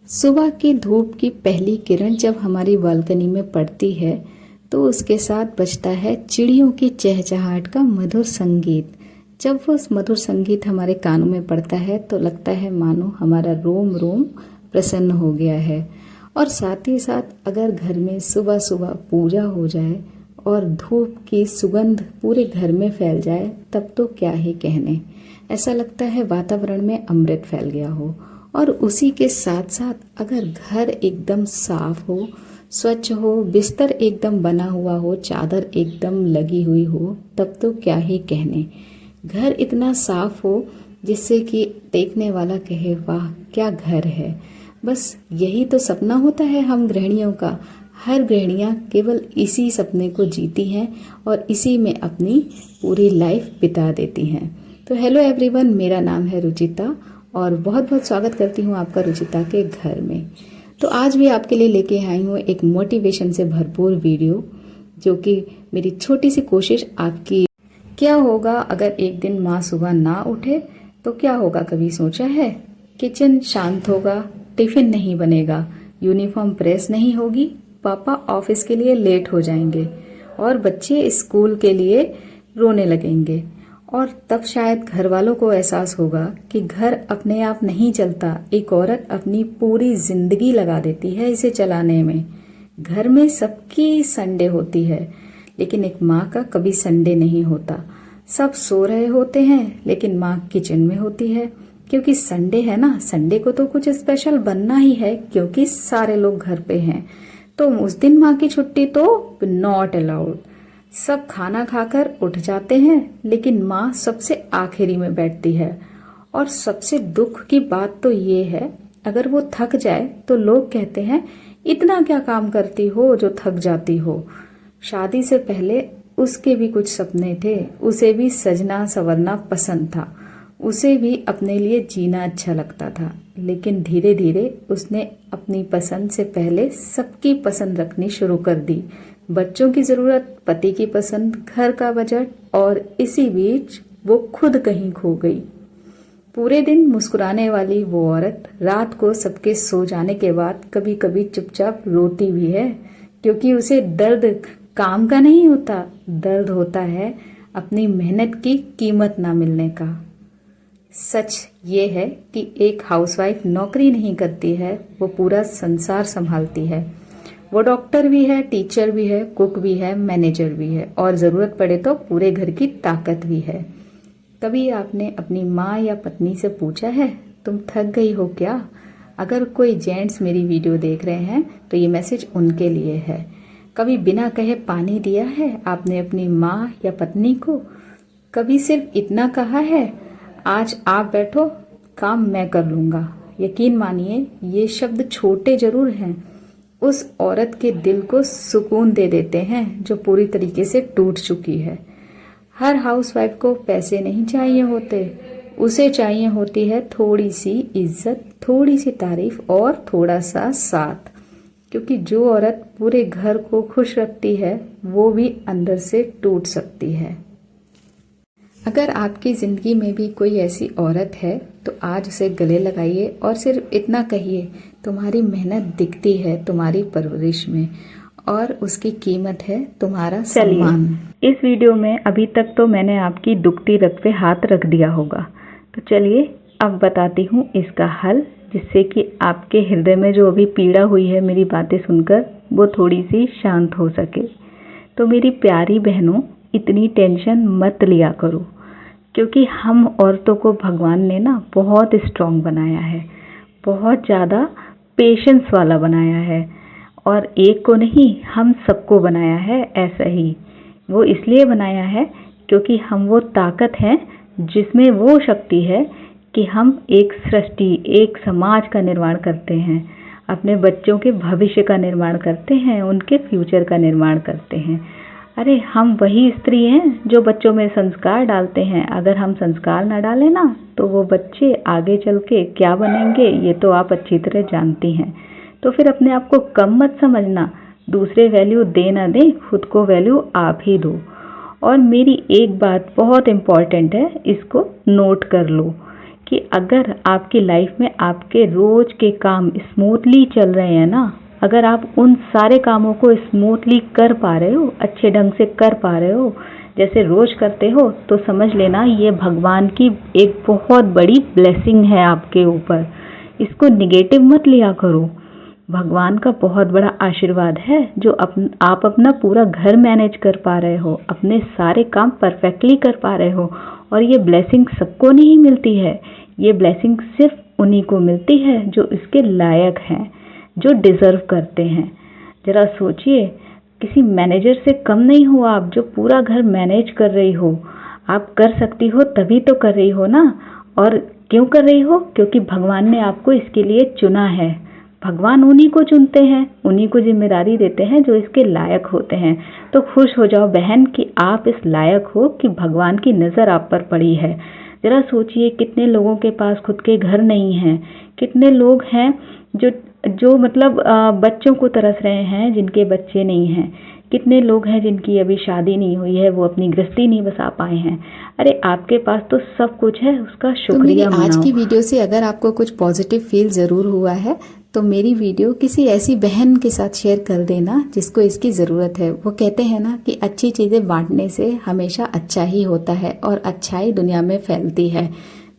सुबह की धूप की पहली किरण जब हमारी बालकनी में पड़ती है तो उसके साथ बजता है चिड़ियों की चहचहाहट का मधुर संगीत। जब वो मधुर संगीत हमारे कानों में पड़ता है तो लगता है मानो हमारा रोम रोम प्रसन्न हो गया है। और साथ ही साथ अगर घर में सुबह सुबह पूजा हो जाए और धूप की सुगंध पूरे घर में फैल जाए तब तो क्या ही कहने। ऐसा लगता है वातावरण में अमृत फैल गया हो। और उसी के साथ साथ अगर घर एकदम साफ हो, स्वच्छ हो, बिस्तर एकदम बना हुआ हो, चादर एकदम लगी हुई हो, तब तो क्या ही कहने। घर इतना साफ हो जिससे कि देखने वाला कहे वाह क्या घर है। बस यही तो सपना होता है हम गृहिणियों का। हर गृहिणियाँ केवल इसी सपने को जीती हैं और इसी में अपनी पूरी लाइफ बिता देती हैं। तो हेलो एवरीवन, मेरा नाम है रुचिता और बहुत बहुत स्वागत करती हूँ आपका रुचिता के घर में। तो आज भी आपके लिए लेके आई हूँ एक मोटिवेशन से भरपूर वीडियो, जो कि मेरी छोटी सी कोशिश आपकी। क्या होगा अगर एक दिन माँ सुबह ना उठे तो क्या होगा, कभी सोचा है? किचन शांत होगा, टिफिन नहीं बनेगा, यूनिफॉर्म प्रेस नहीं होगी, पापा ऑफिस के लिए लेट हो जाएंगे और बच्चे स्कूल के लिए रोने लगेंगे। और तब शायद घर वालों को एहसास होगा कि घर अपने आप नहीं चलता, एक औरत अपनी पूरी जिंदगी लगा देती है इसे चलाने में। घर में सबकी संडे होती है लेकिन एक माँ का कभी संडे नहीं होता। सब सो रहे होते हैं लेकिन माँ किचन में होती है, क्योंकि संडे है ना। संडे को तो कुछ स्पेशल बनना ही है क्योंकि सारे लोग घर पे हैं। तो उस दिन माँ की छुट्टी तो नॉट अलाउड। सब खाना खाकर उठ जाते हैं लेकिन माँ सबसे आखिरी में बैठती है। और सबसे दुख की बात तो ये है, अगर वो थक जाए तो लोग कहते हैं इतना क्या काम करती हो जो थक जाती हो। शादी से पहले उसके भी कुछ सपने थे, उसे भी सजना संवरना पसंद था, उसे भी अपने लिए जीना अच्छा लगता था। लेकिन धीरे धीरे उसने अपनी पसंद से पहले सबकी पसंद रखनी शुरू कर दी। बच्चों की जरूरत, पति की पसंद, घर का बजट, और इसी बीच वो खुद कहीं खो गई। पूरे दिन मुस्कुराने वाली वो औरत रात को सबके सो जाने के बाद कभी कभी चुपचाप रोती भी है, क्योंकि उसे दर्द काम का नहीं होता, दर्द होता है अपनी मेहनत की कीमत ना मिलने का। सच ये है कि एक हाउसवाइफ नौकरी नहीं करती है, वो पूरा संसार संभालती है। वो डॉक्टर भी है, टीचर भी है, कुक भी है, मैनेजर भी है और ज़रूरत पड़े तो पूरे घर की ताकत भी है। कभी आपने अपनी माँ या पत्नी से पूछा है तुम थक गई हो क्या? अगर कोई जेंट्स मेरी वीडियो देख रहे हैं तो ये मैसेज उनके लिए है। कभी बिना कहे पानी दिया है आपने अपनी माँ या पत्नी को? कभी सिर्फ इतना कहा है आज आप बैठो, काम मैं कर लूँगा? यकीन मानिए ये शब्द छोटे जरूर हैं, उस औरत के दिल को सुकून दे देते हैं जो पूरी तरीके से टूट चुकी है। हर हाउसवाइफ को पैसे नहीं चाहिए होते, उसे चाहिए होती है थोड़ी सी इज्जत, थोड़ी सी तारीफ और थोड़ा सा साथ। क्योंकि जो औरत पूरे घर को खुश रखती है वो भी अंदर से टूट सकती है। अगर आपकी ज़िंदगी में भी कोई ऐसी औरत है तो आज उसे गले लगाइए और सिर्फ इतना कहिए तुम्हारी मेहनत दिखती है तुम्हारी परवरिश में और उसकी कीमत है तुम्हारा सम्मान। इस वीडियो में अभी तक तो मैंने आपकी दुखती रग पे हाथ रख दिया होगा, तो चलिए अब बताती हूँ इसका हल, जिससे कि आपके हृदय में जो अभी पीड़ा हुई है मेरी बातें सुनकर वो थोड़ी सी शांत हो सके। तो मेरी प्यारी बहनों, इतनी टेंशन मत लिया करो, क्योंकि हम औरतों को भगवान ने ना बहुत स्ट्रांग बनाया है, बहुत ज़्यादा पेशेंस वाला बनाया है। और एक को नहीं, हम सबको बनाया है ऐसा ही। वो इसलिए बनाया है क्योंकि हम वो ताकत हैं जिसमें वो शक्ति है कि हम एक सृष्टि, एक समाज का निर्माण करते हैं, अपने बच्चों के भविष्य का निर्माण करते हैं, उनके फ्यूचर का निर्माण करते हैं। अरे हम वही स्त्री हैं जो बच्चों में संस्कार डालते हैं। अगर हम संस्कार ना डालें ना तो वो बच्चे आगे चल के क्या बनेंगे ये तो आप अच्छी तरह जानती हैं। तो फिर अपने आप को कम मत समझना, दूसरे वैल्यू दे ना दें, खुद को वैल्यू आप ही दो। और मेरी एक बात बहुत इम्पॉर्टेंट है, इसको नोट कर लो कि अगर आपकी लाइफ में आपके रोज के काम स्मूथली चल रहे हैं ना, अगर आप उन सारे कामों को स्मूथली कर पा रहे हो, अच्छे ढंग से कर पा रहे हो, जैसे रोज करते हो, तो समझ लेना ये भगवान की एक बहुत बड़ी ब्लेसिंग है आपके ऊपर। इसको निगेटिव मत लिया करो। भगवान का बहुत बड़ा आशीर्वाद है जो आप अपना पूरा घर मैनेज कर पा रहे हो, अपने सारे काम परफेक्टली कर पा रहे हो। और ये ब्लेसिंग सबको नहीं मिलती है, ये ब्लेसिंग सिर्फ उन्हीं को मिलती है जो इसके लायक हैं, जो डिजर्व करते हैं। जरा सोचिए, किसी मैनेजर से कम नहीं हो आप, जो पूरा घर मैनेज कर रही हो। आप कर सकती हो तभी तो कर रही हो ना। और क्यों कर रही हो? क्योंकि भगवान ने आपको इसके लिए चुना है। भगवान उन्हीं को चुनते हैं, उन्हीं को जिम्मेदारी देते हैं जो इसके लायक होते हैं। तो खुश हो जाओ बहन कि आप इस लायक हो, कि भगवान की नज़र आप पर पड़ी है। जरा सोचिए, कितने लोगों के पास खुद के घर नहीं हैं, कितने लोग हैं जो मतलब बच्चों को तरस रहे हैं जिनके बच्चे नहीं हैं, कितने लोग हैं जिनकी अभी शादी नहीं हुई है, वो अपनी गृहस्थी नहीं बसा पाए हैं। अरे आपके पास तो सब कुछ है, उसका शुक्रिया मनाओ। आज की वीडियो से अगर आपको कुछ पॉजिटिव फील ज़रूर हुआ है तो मेरी वीडियो किसी ऐसी बहन के साथ शेयर कर देना जिसको इसकी ज़रूरत है। वो कहते हैं ना कि अच्छी चीज़ें बांटने से हमेशा अच्छा ही होता है और अच्छाई दुनिया में फैलती है।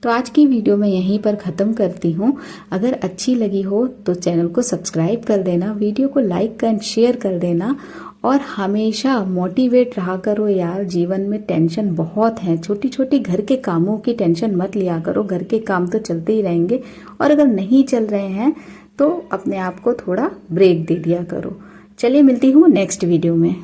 तो आज की वीडियो मैं यहीं पर ख़त्म करती हूँ। अगर अच्छी लगी हो तो चैनल को सब्सक्राइब कर देना, वीडियो को लाइक एंड शेयर कर देना और हमेशा मोटिवेट रहा करो यार। जीवन में टेंशन बहुत है, छोटी छोटी घर के कामों की टेंशन मत लिया करो, घर के काम तो चलते ही रहेंगे। और अगर नहीं चल रहे हैं तो अपने आप को थोड़ा ब्रेक दे दिया करो। चलिए मिलती हूँ नेक्स्ट वीडियो में।